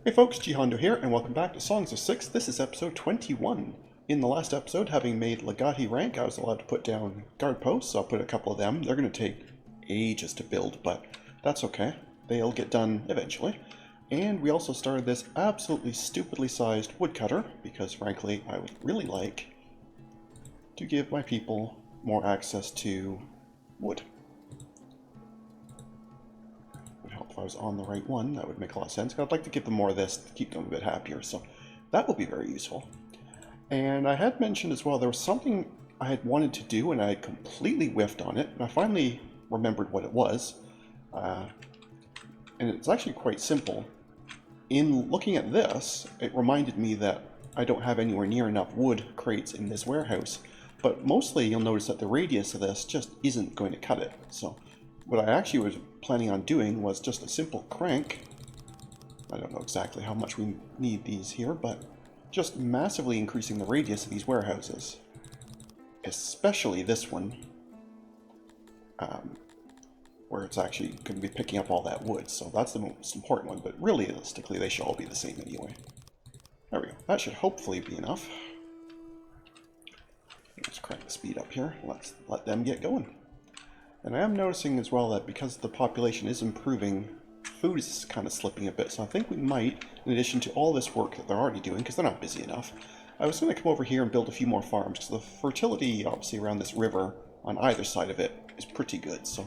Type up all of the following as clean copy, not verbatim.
Hey folks, GHondo here, and welcome back to Songs of Six. This is episode 21. In the last episode, having made Legati rank, I was allowed to put down guard posts, so I'll put a couple of them. They're going to take ages to build, but that's okay. They'll get done eventually. And we also started this absolutely stupidly sized woodcutter, because frankly, I would really like to give my people more access to wood. If I was on the right one, that would make a lot of sense. I'd like to give them more of this to keep them a bit happier, so that will be very useful. And I had mentioned as well, there was something I had wanted to do and I had completely whiffed on it, and I finally remembered what it was. And it's actually quite simple. In looking at this, it reminded me that I don't have anywhere near enough wood crates in this warehouse, but mostly you'll notice that the radius of this just isn't going to cut it. So what I actually was planning on doing was just a simple crank. I don't know exactly how much we need these here, but just massively increasing the radius of these warehouses. Especially this one, where it's actually going to be picking up all that wood, so that's the most important one, but realistically they should all be the same anyway. There we go. That should hopefully be enough. Let's crank the speed up here. Let's let them get going. And I am noticing as well that because the population is improving, food is kind of slipping a bit, so I think we might, in addition to all this work that they're already doing, because they're not busy enough, I was going to come over here and build a few more farms, because the fertility, obviously, around this river, on either side of it, is pretty good, so...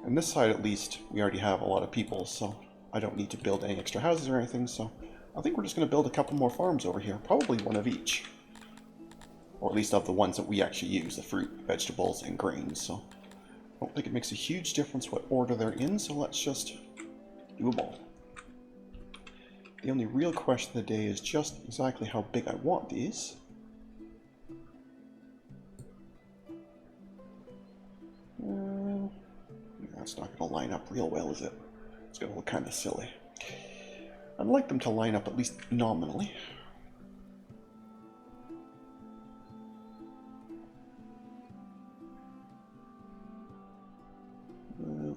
On this side, at least, we already have a lot of people, so I don't need to build any extra houses or anything, so I think we're just going to build a couple more farms over here, probably one of each. Or at least of the ones that we actually use, the fruit, vegetables, and grains, so... I don't think it makes a huge difference what order they're in, so let's just do them all. The only real question of the day is just exactly how big I want these. That's not going to line up real well, is it? It's going to look kind of silly. I'd like them to line up at least nominally.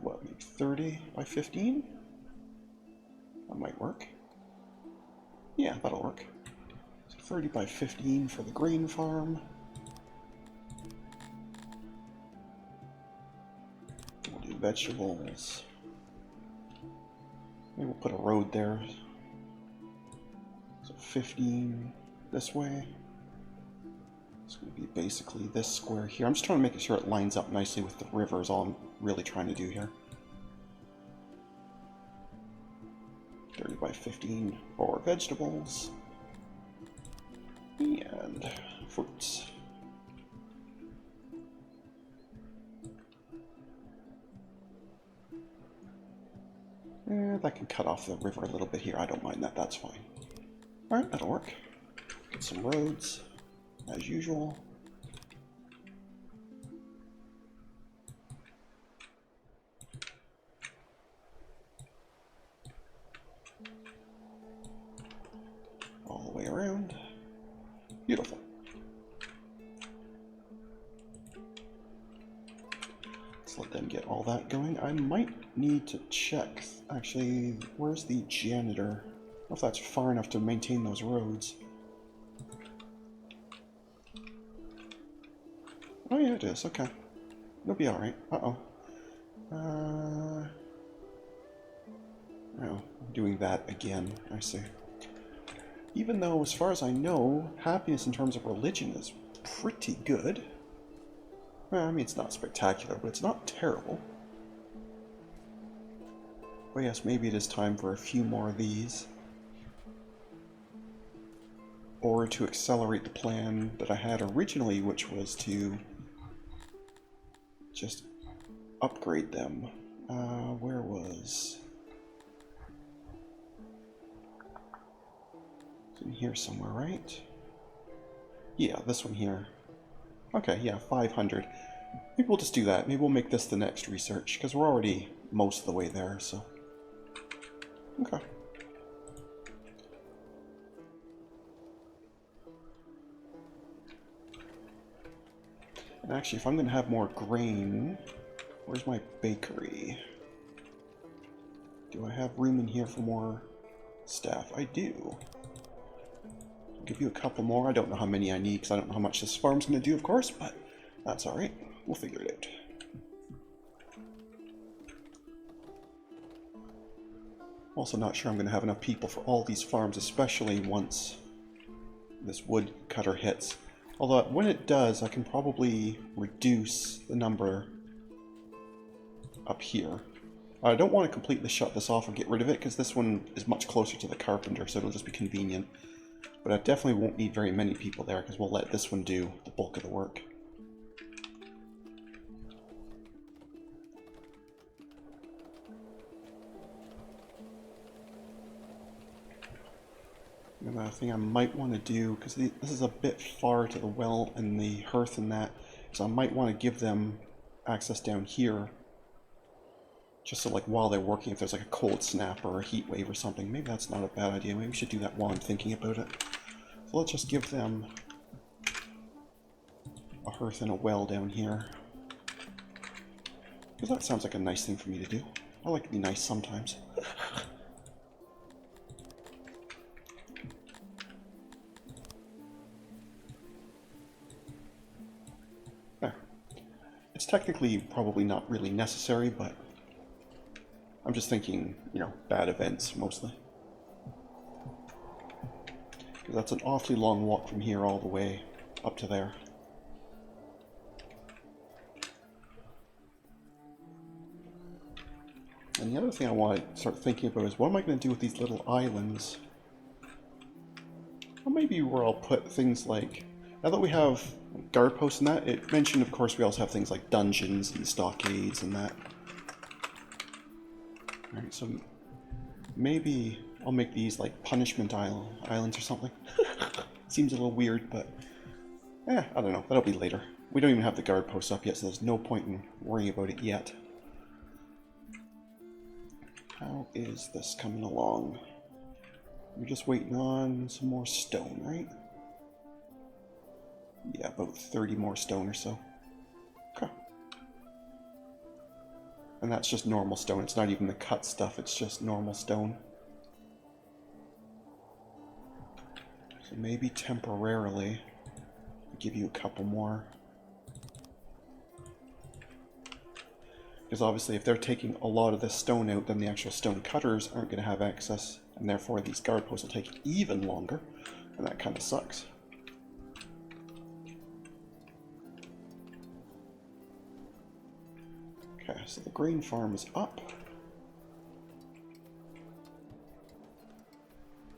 What, maybe 30 by 15? That might work. Yeah, that'll work. So 30 by 15 for the grain farm. We'll do vegetables. Maybe we'll put a road there. So 15 this way. It's going to be basically this square here. I'm just trying to make sure it lines up nicely with the river is all I'm really trying to do here. 30 by 15 for vegetables. And fruits. That can cut off the river a little bit here. I don't mind that. That's fine. Alright, that'll work. Get some roads. As usual. All the way around. Beautiful. Let's let them get all that going. I might need to check, actually, where's the janitor? I don't know if that's far enough to maintain those roads. Oh yeah, it is. Okay. It'll be alright. Uh-oh. Oh, I'm doing that again. I see. Even though, as far as I know, happiness in terms of religion is pretty good. Well, I mean, it's not spectacular, but it's not terrible. But yes, maybe it is time for a few more of these. Or to accelerate the plan that I had originally, which was to just upgrade them. Where was... It's in here somewhere, right? Yeah, this one here. Okay, yeah, 500. Maybe we'll just do that. Maybe we'll make this the next research, because we're already most of the way there, so... Okay. And actually, if I'm going to have more grain, where's my bakery? Do I have room in here for more staff? I do. I'll give you a couple more. I don't know how many I need because I don't know how much this farm's going to do, of course, but that's alright. We'll figure it out. Also not sure I'm going to have enough people for all these farms, especially once this woodcutter hits. Although when it does, I can probably reduce the number up here. I don't want to completely shut this off or get rid of it, because this one is much closer to the carpenter, so it'll just be convenient. But I definitely won't need very many people there, because we'll let this one do the bulk of the work. Another thing I might want to do, because this is a bit far to the well and the hearth and that, so I might want to give them access down here. Just so, like, while they're working, if there's like a cold snap or a heat wave or something, maybe that's not a bad idea. Maybe we should do that while I'm thinking about it. So let's just give them a hearth and a well down here. Because that sounds like a nice thing for me to do. I like to be nice sometimes. There. It's technically probably not really necessary, but I'm just thinking, you know, bad events, mostly. Because that's an awfully long walk from here all the way up to there. And the other thing I want to start thinking about is, what am I going to do with these little islands? Well, maybe where I'll put things like... Now that we have guard posts and that, it mentioned, of course, we also have things like dungeons and stockades and that. Alright, so maybe I'll make these like punishment islands or something. Seems a little weird, but I don't know. That'll be later. We don't even have the guard posts up yet, so there's no point in worrying about it yet. How is this coming along? We're just waiting on some more stone, right? Yeah, about 30 more stone or so. Okay. And that's just normal stone. It's not even the cut stuff, it's just normal stone. So maybe temporarily I'll give you a couple more. Because obviously if they're taking a lot of this stone out, then the actual stone cutters aren't going to have access, and therefore these guard posts will take even longer, and that kind of sucks. Okay, so the grain farm is up.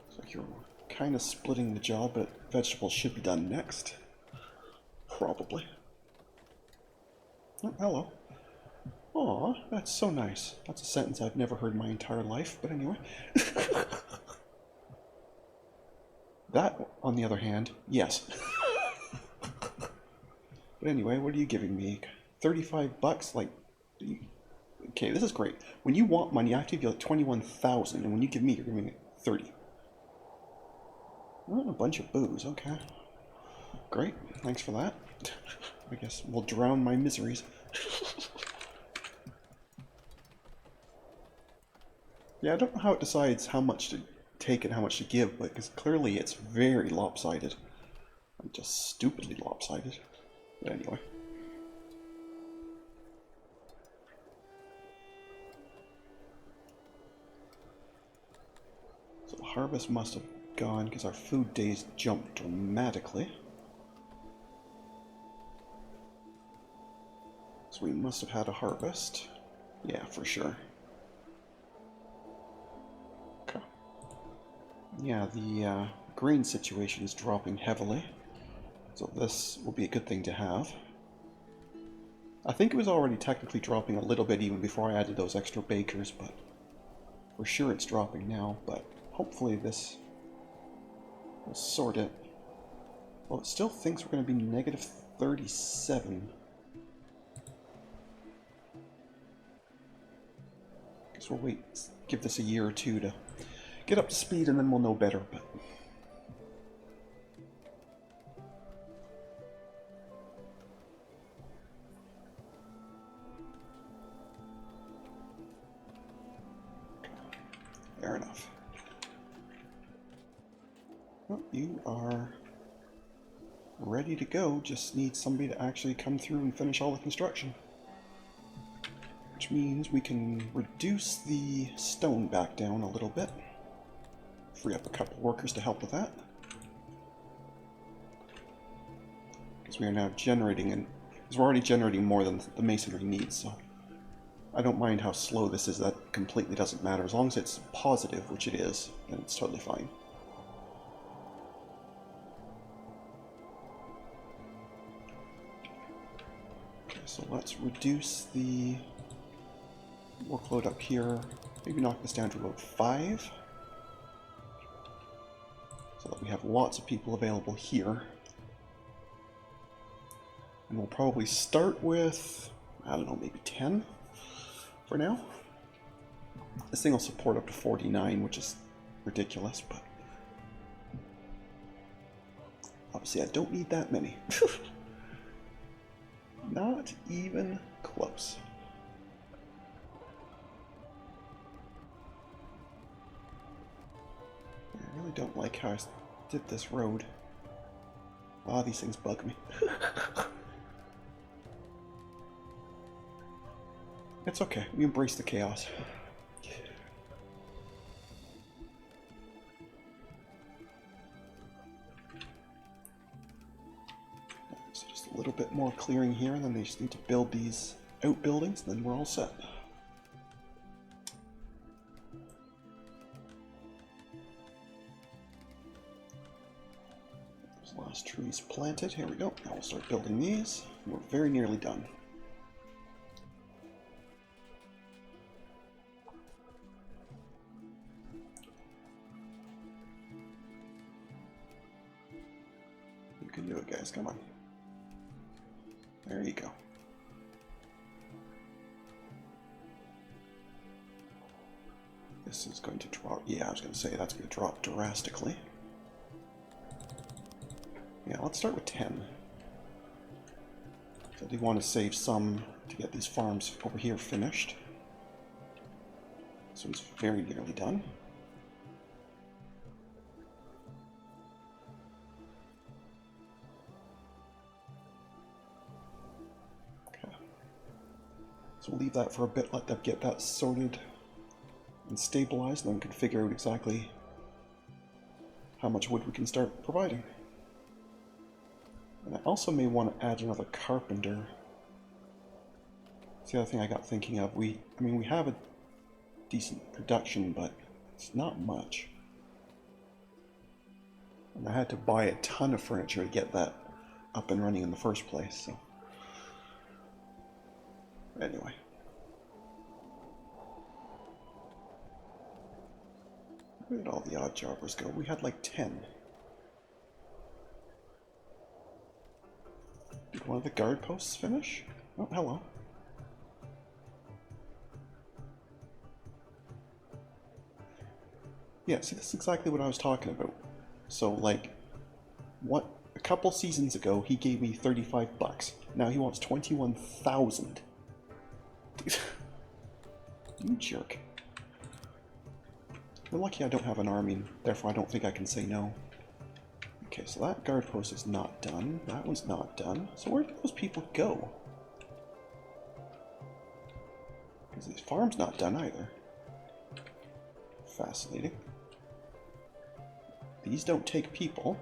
So you're kind of splitting the job, but vegetables should be done next. Probably. Oh, hello. Aw, that's so nice. That's a sentence I've never heard in my entire life, but anyway. That, on the other hand, yes. But anyway, what are you giving me? 35 bucks? Like, okay, this is great. When you want money, I have to give you like 21,000, and when you give me, you're giving me 30. Oh, a bunch of booze, okay. Great, thanks for that. I guess we'll drown my miseries. Yeah, I don't know how it decides how much to take and how much to give, but because clearly it's very lopsided. I'm just stupidly lopsided. But anyway. So the harvest must have gone because our food days jumped dramatically. So we must have had a harvest. Yeah, for sure. Okay. Yeah, the grain situation is dropping heavily. So this will be a good thing to have. I think it was already technically dropping a little bit even before I added those extra bakers, but for sure it's dropping now, but hopefully this will sort it. Well, it still thinks we're going to be negative 37. Guess we'll wait, give this a year or two to get up to speed and then we'll know better, but... Fair enough. Well, you are ready to go, just need somebody to actually come through and finish all the construction. Which means we can reduce the stone back down a little bit. Free up a couple workers to help with that. Because we are now generating, because we're already generating more than the masonry needs, so I don't mind how slow this is, that completely doesn't matter. As long as it's positive, which it is, then it's totally fine. Okay, so let's reduce the workload up here. Maybe knock this down to about 5. So that we have lots of people available here. And we'll probably start with, I don't know, maybe 10 for now. This thing will support up to 49, which is ridiculous, but obviously I don't need that many. Not even close. I really don't like how I did this road. A lot of these things bug me. It's okay, we embrace the chaos. So just a little bit more clearing here, and then they just need to build these outbuildings, and then we're all set. Those last trees planted, here we go. Now we'll start building these. We're very nearly done. You can do it, guys, come on. There you go. This is going to drop, yeah, I was going to say that's going to drop drastically. Yeah, let's start with 10. So I do want to save some to get these farms over here finished. This one's very nearly done. So we'll leave that for a bit, let them get that sorted and stabilized, and then we can figure out exactly how much wood we can start providing. And I also may want to add another carpenter. That's the other thing I got thinking of. I mean, we have a decent production, but it's not much. And I had to buy a ton of furniture to get that up and running in the first place, so. Anyway. Where did all the odd jobbers go? We had like 10. Did one of the guard posts finish? Oh, hello. Yeah, see, this is exactly what I was talking about. So, like, what? A couple seasons ago, he gave me 35 bucks. Now he wants 21,000. You jerk. You're lucky I don't have an army, therefore I don't think I can say no. Okay, so that guard post is not done. That one's not done. So where did those people go? Because this farm's not done either. Fascinating. These don't take people.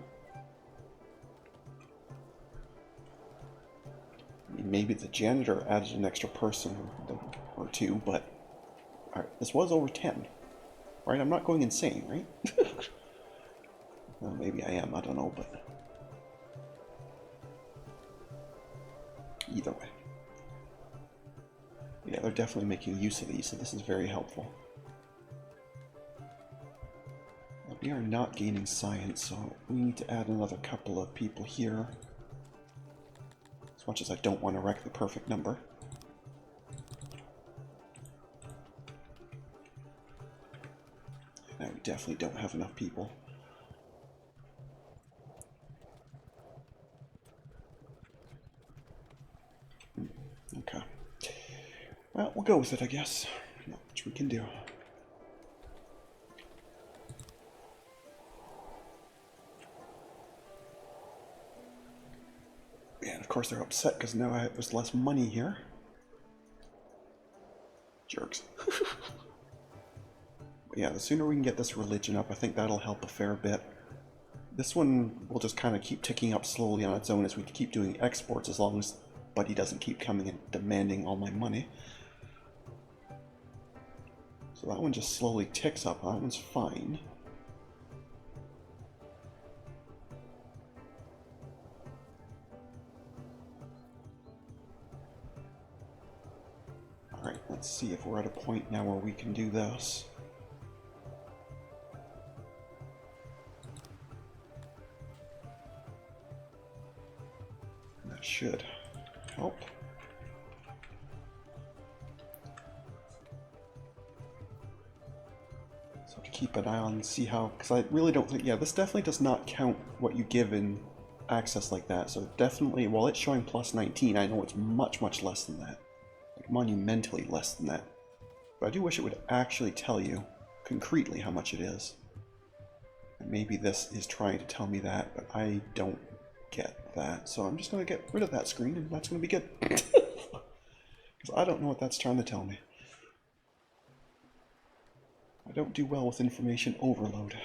I mean, maybe the janitor added an extra person or two, but alright, this was over 10. Right, I'm not going insane, right? Well, maybe I am, I don't know, but either way. Yeah, they're definitely making use of these, so this is very helpful. We are not gaining science, so we need to add another couple of people here. As much as I don't want to wreck the perfect number. Now we definitely don't have enough people. Okay. Well, we'll go with it, I guess. Not much we can do. of course they're upset because now there's less money here. Jerks. Yeah, the sooner we can get this religion up, I think that'll help a fair bit. This one will just kind of keep ticking up slowly on its own as we keep doing exports, as long as Buddy doesn't keep coming and demanding all my money. So that one just slowly ticks up. That one's fine. Alright, let's see if we're at a point now where we can do this. That should help. So to keep an eye on, see how, because I really don't think, yeah, this definitely does not count what you give in access like that. So definitely, while it's showing plus 19, I know it's much, much less than that. Like monumentally less than that. But I do wish it would actually tell you concretely how much it is. And maybe this is trying to tell me that, but I don't get that. So I'm just going to get rid of that screen, and that's going to be good. Because I don't know what that's trying to tell me. I don't do well with information overload,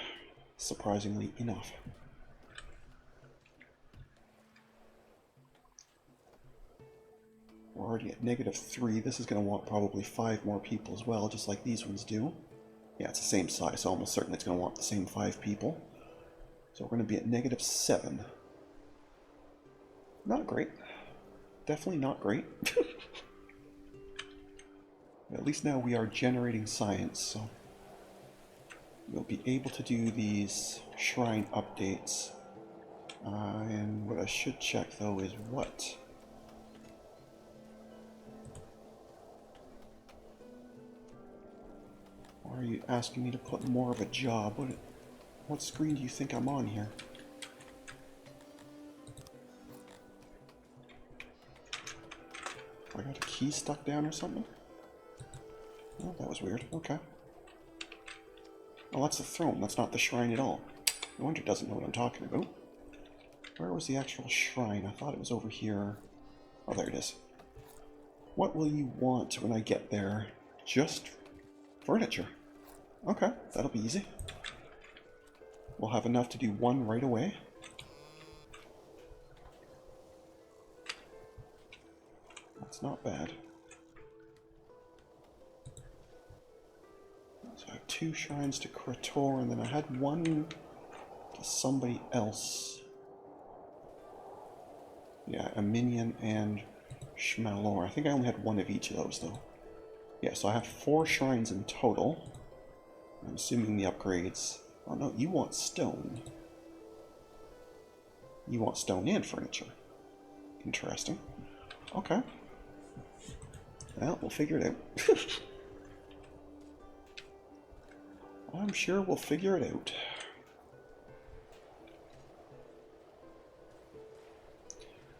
surprisingly enough. We're already at -3. This is going to want probably 5 more people as well, just like these ones do. Yeah, it's the same size, so almost certainly it's going to want the same 5 people. So we're going to be at -7. Not great. Definitely not great. At least now we are generating science, so we'll be able to do these shrine updates. And what I should check though is what? Why are you asking me to put more of a job? What screen do you think I'm on here? I got a key stuck down or something? Oh, that was weird. Okay. Oh, that's the throne. That's not the shrine at all. No wonder it doesn't know what I'm talking about. Where was the actual shrine? I thought it was over here. Oh, there it is. What will you want when I get there? Just furniture. Okay, that'll be easy. We'll have enough to do one right away. That's not bad. So I have 2 shrines to Cretonians, and then I had one to somebody else. Yeah, 𝘞𝘰𝘳𝘭𝘥 and 𝘕𝘂𝘠𝘮. I think I only had 1 of each of those, though. Yeah, so I have 4 shrines in total. I'm assuming the upgrades... Oh no, you want stone. You want stone and furniture. Interesting. Okay. Well, we'll figure it out. I'm sure we'll figure it out.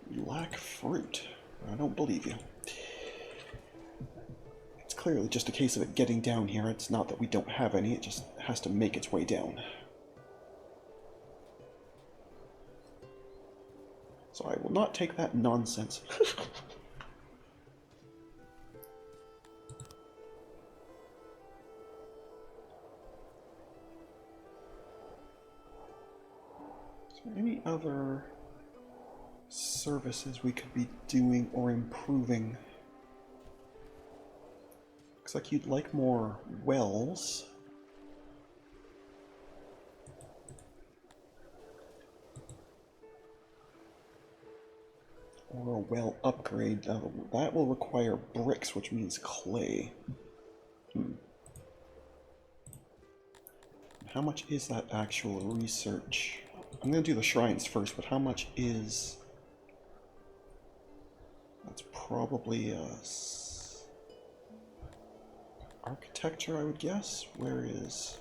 You lack fruit. I don't believe you. It's clearly just a case of it getting down here. It's not that we don't have any, it just has to make its way down. So I will not take that nonsense. Is there any other services we could be doing or improving? Looks like you'd like more wells. Or a well upgrade. That will require bricks, which means clay. How much is that actual research? I'm going to do the shrines first, but how much is... That's probably architecture, I would guess. Where is...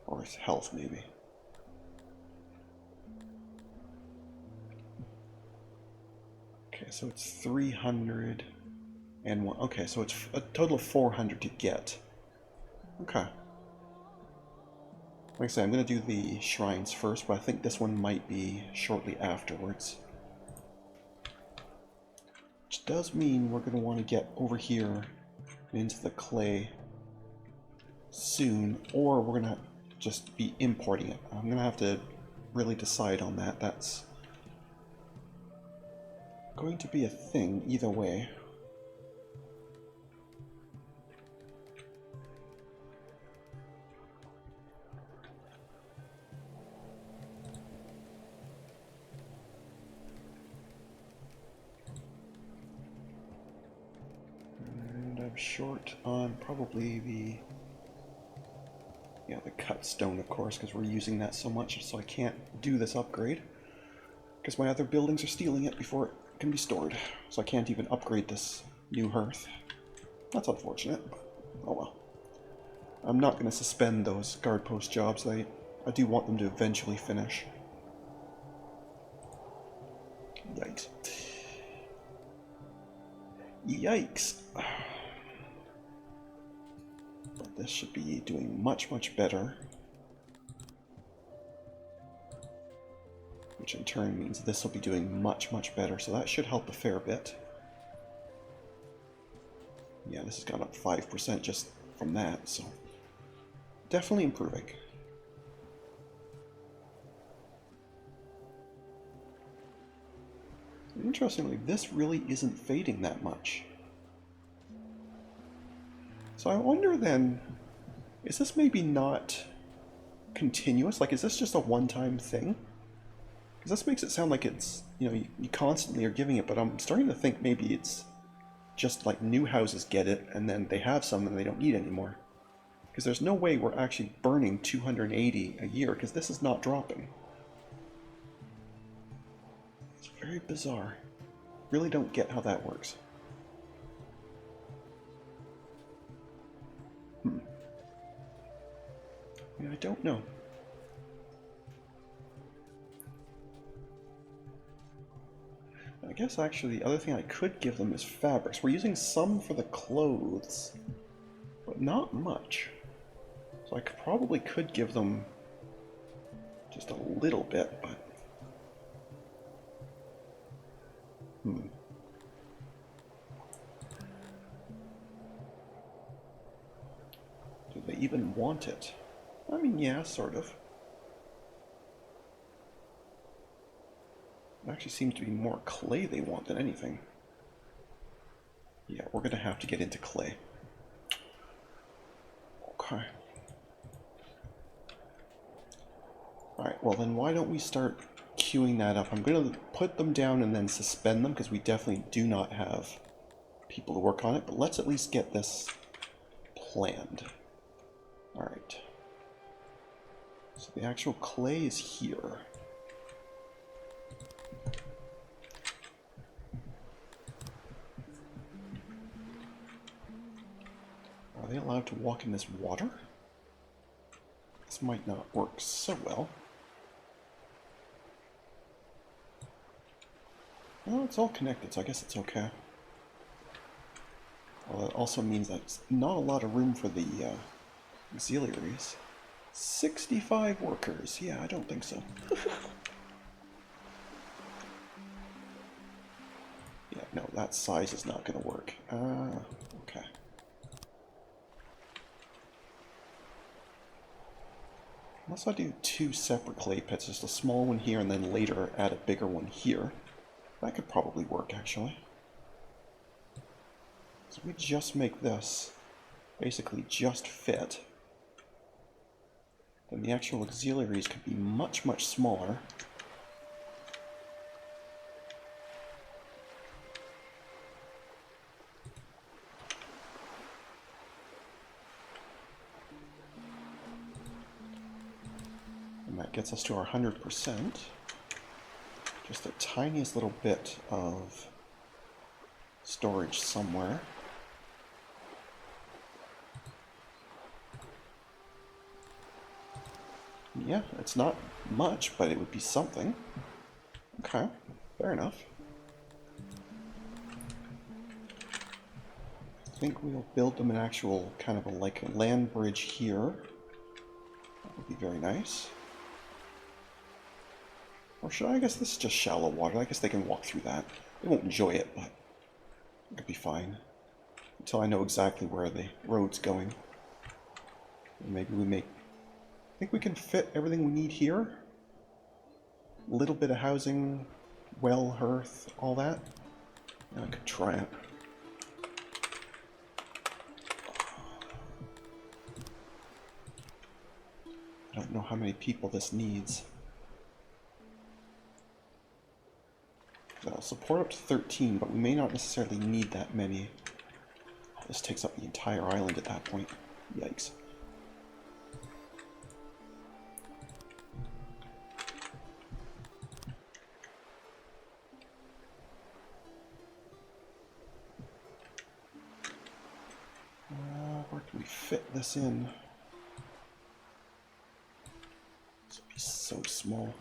Or it's health, maybe. Okay, so it's 300 and 1. Okay, so it's a total of 400 to get. Okay. Like I say, I'm going to do the shrines first, but I think this one might be shortly afterwards. does mean we're going to want to get over here into the clay soon, or we're going to just be importing it. I'm going to have to really decide on that. That's going to be a thing either way. And I'm short on probably the cut stone, of course, because we're using that so much, so I can't do this upgrade because my other buildings are stealing it before it can be stored, so I can't even upgrade this new hearth. That's unfortunate. Oh well. I'm not going to suspend those guard post jobs. I do want them to eventually finish. Yikes. Yikes. But this should be doing much, much better. Which in turn means this will be doing much, much better, so that should help a fair bit. Yeah, this has gone up 5% just from that, so definitely improving. Interestingly, this really isn't fading that much. So I wonder then, is this maybe not continuous? Like, is this just a one-time thing? Because this makes it sound like it's, you constantly are giving it, but I'm starting to think maybe it's just like new houses get it, and then they have some and they don't need anymore. Because there's no way we're actually burning 280 a year, because this is not dropping. It's very bizarre. Really don't get how that works. Yeah, I don't know. I guess actually the other thing I could give them is fabrics. We're using some for the clothes, but not much. So I probably could give them just a little bit, but... Do they even want it? I mean, yeah, sort of. It actually seems to be more clay they want than anything. Yeah, we're going to have to get into clay. Okay. Alright, well then why don't we start queuing that up? I'm going to put them down and then suspend them, because we definitely do not have people to work on it, but let's at least get this planned. Alright. So the actual clay is here. Are they allowed to walk in this water? This might not work so well. Well, it's all connected, so I guess it's okay. Well, that also means that it's not a lot of room for the auxiliaries. 65 workers. Yeah, I don't think so. Yeah, no, that size is not going to work. Okay. Unless I do two separate clay pits, just a small one here and then later add a bigger one here. That could probably work, actually. So we just make this basically just fit. Then the actual auxiliaries could be much, much smaller. And that gets us to our 100%. Just the tiniest little bit of storage somewhere. Yeah, it's not much, but it would be something. Okay, fair enough. I think we'll build them an actual kind of like a land bridge here. That would be very nice. Or should I guess this is just shallow water. I guess they can walk through that. They won't enjoy it, but It'll be fine. Until I know exactly where the road's going. And maybe we make... I think we can fit everything we need here. A little bit of housing, well, hearth, all that. Yeah, I could try it. I don't know how many people this needs. I'll support up to 13, but we may not necessarily need that many. This takes up the entire island at that point. Yikes. Where can we fit this in? This will be so small.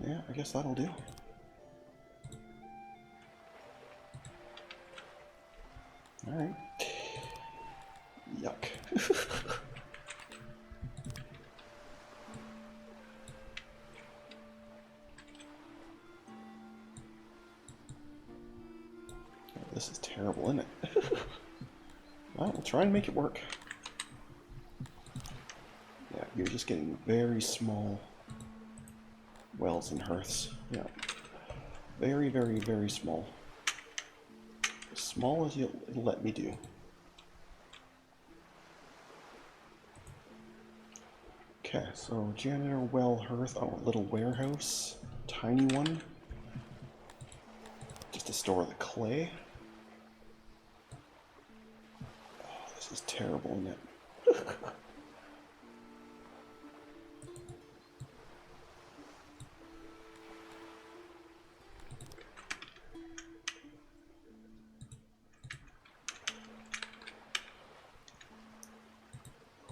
Yeah, I guess that'll do. Alright. Yuck. This is terrible, isn't it? Well, we'll try and make it work. Yeah, you're just getting very small wells and hearths. Yeah. Very, very, very small. As small as it'll let me do. Okay, so janitor, well, hearth, oh, a little warehouse. Tiny one. Just to store the clay. Oh, this is terrible, isn't it?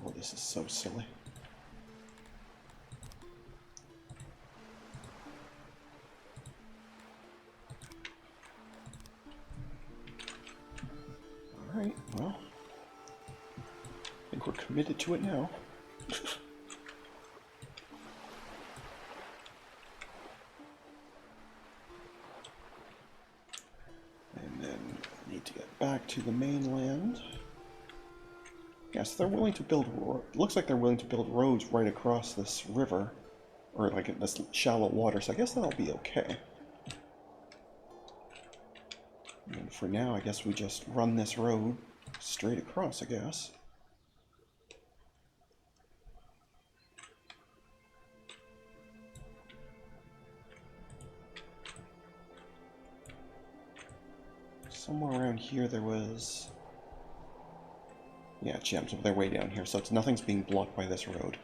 Oh, this is so silly. Alright, well, I think we're committed to it now. And then I need to get back to the mainland. Yes, they're willing to build, looks like they're willing to build roads right across this river, or like in this shallow water, so I guess that'll be okay. And for now, I guess we just run this road straight across, I guess. Somewhere around here there was... Yeah, gems, they're way down here, so nothing's being blocked by this road.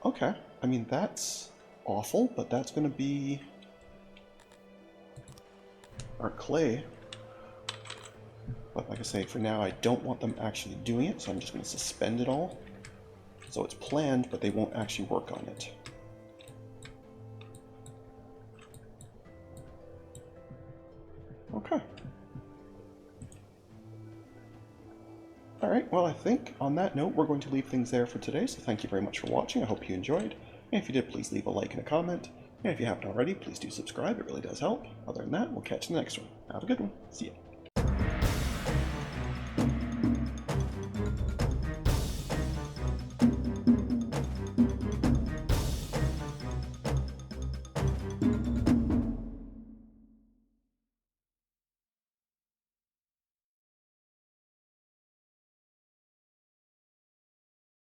Okay, I mean, that's awful, but that's going to be our clay. But like I say, for now, I don't want them actually doing it, so I'm just going to suspend it all. So it's planned, but they won't actually work on it. Okay. Alright, well I think on that note we're going to leave things there for today, so thank you very much for watching, I hope you enjoyed. And if you did, please leave a like and a comment. And if you haven't already, please do subscribe, it really does help. Other than that, we'll catch you in the next one. Have a good one. See ya.